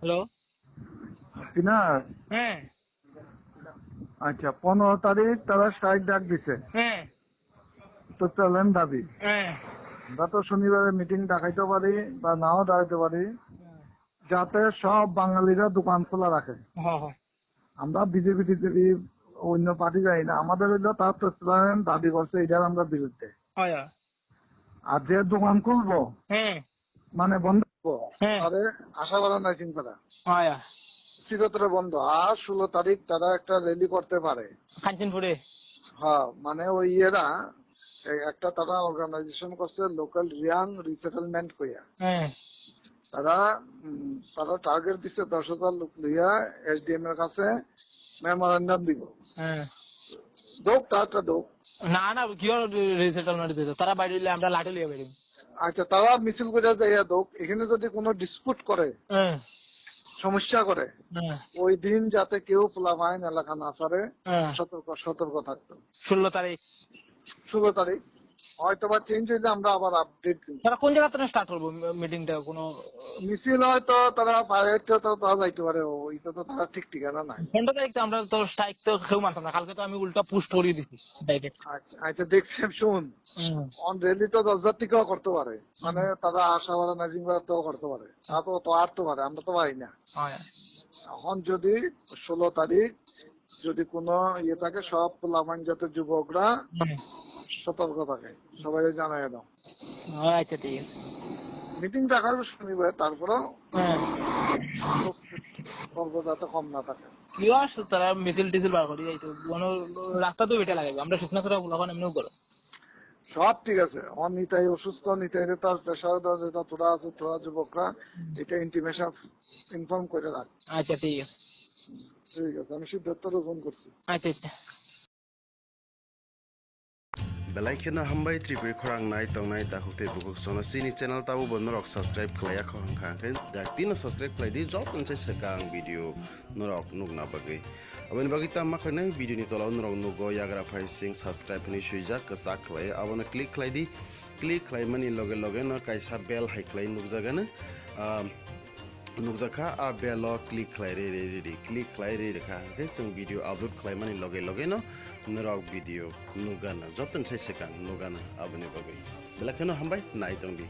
Hello. কিনার হ্যাঁ আচ্ছা 15 তারিখ তারা স্ট্রাইক ডাক দিছে হ্যাঁ তো চলেন দাবি হ্যাঁ আমরা তো শনিবারে মিটিং ডাকাইতে পারি বা নাও ডাকাইতে পারি যাতে সব বাঙালিরা দোকান খোলা রাখে। হ্যাঁ হ্যাঁ আমরা বিজেপি টিজেপি অন্য পার্টি যাই না, আমাদের হইলো তার তত্ত্বাবধান দাবি করছে, এটার আমরা বিরুদ্ধে। হয় আর যে দোকান খুলবো হ্যাঁ মানে বন্ধ করবো হ্যাঁ তাদের আশা করা নাই চিন্তা হয় চিরতরে বন্ধ। আর 16 তারিখ তারা একটা র্যালি করতে পারে। কাঞ্চনপুরে। হ্যাঁ মানে ওই ইয়েরা একটা তারা অর্গানাইজেশন করছে লোকাল রিয়াং রিসেটেলমেন্ট কইয়া। হ্যাঁ তারা তারা টার্গেট দিচ্ছে 10,000 লোক লইয়া এসডিএম এর কাছে মেমোরেন্ডাম দিব। হ্যাঁ দোক তারটা দোক। না না কি রিসেটলমেন্ট দিত তারা বাইরে হইলে আমরা লাঠি লিয়ে বেরিয়ে। আচ্ছা তারা মিছিল করে যাইয়া দোক, এখানে যদি কোনো ডিসপুট করে হ্যাঁ সমস্যা করে হ্যাঁ ওই দিন যাতে কেউ পোলাপাইন এলাকা না ছাড়ে হ্যাঁ সতর্ক থাকতো। 16 তারিখ 16 তারিখ হয়তো বা চেঞ্জ হইলে আমরা আবার আপডেট দিব। তারা কোন জায়গা থেকে স্টার্ট করবো মিটিংটা? কোনো মিছিল হয়তো তারা বাইরে তারা যাইতে পারে, ওইটা তো তারা ঠিক ঠিকানা নাই। 15 তারিখ তো আমরা তো স্ট্রাইক তো কেউ মানতাম না, কালকে তো আমি উল্টা পুস্ট করিয়ে দিছি ডাইরেক্ট। আচ্ছা দেখছি শুন, অন রেলি তো 10,000 থেকেও করতে পারে, মানে তারা আশাবাদা নাজিং তো করতে পারে, তা তো আরতে পারে, আমরা তো পারি না। এখন যদি 16 তারিখ যদি কোনো ইয়ে থাকে সব পোলাপান যাতে যুবকরা সতর্ক থাকে সবাই জানাই দাও। আচ্ছা ঠিক আছে। মিটিং রাখার শনিবার, তারপরেও যাতে কম না থাকে। তারা মিছিল টিছিল বার করি যাইতো কোনো রাস্তা তো বেটা লাগে, আমরা শুকনা ছাড়া ওখানে এমনিও করো সব ঠিক আছে। নিতাই অসুস্থ, নিতাই তার প্রেশার তোরা আছে, তোরা যুবকরা এটা ইন্টিমেশন ইনফর্ম করে রাখ। আচ্ছা ঠিক আছে। ঠিক আছে, আমি সিদ্ধার্থরও ফোন করছি। আচ্ছা আচ্ছা। Belaikena hambai tripuri khorang nai tong nai ta hukte bukuk sona sini channel tabu bonorok subscribe khlaya khong khangken dak tino subscribe khlai di jot nse sekang video norok nugna bagai aboni bagi ta ma khlai video ni tolaw norok nugo yagra phai sing subscribe ni suijak kasak khlai abona click khlai di click khlai mani loge loge no kaisa bell hai khlai nugjagana nukjaka a belo click khlai re click khlai re kha ke sing video upload khlai mani loge loge no norok video nugana joton sai sekang nugana aboni bagai belakeno hambai nai tongdi।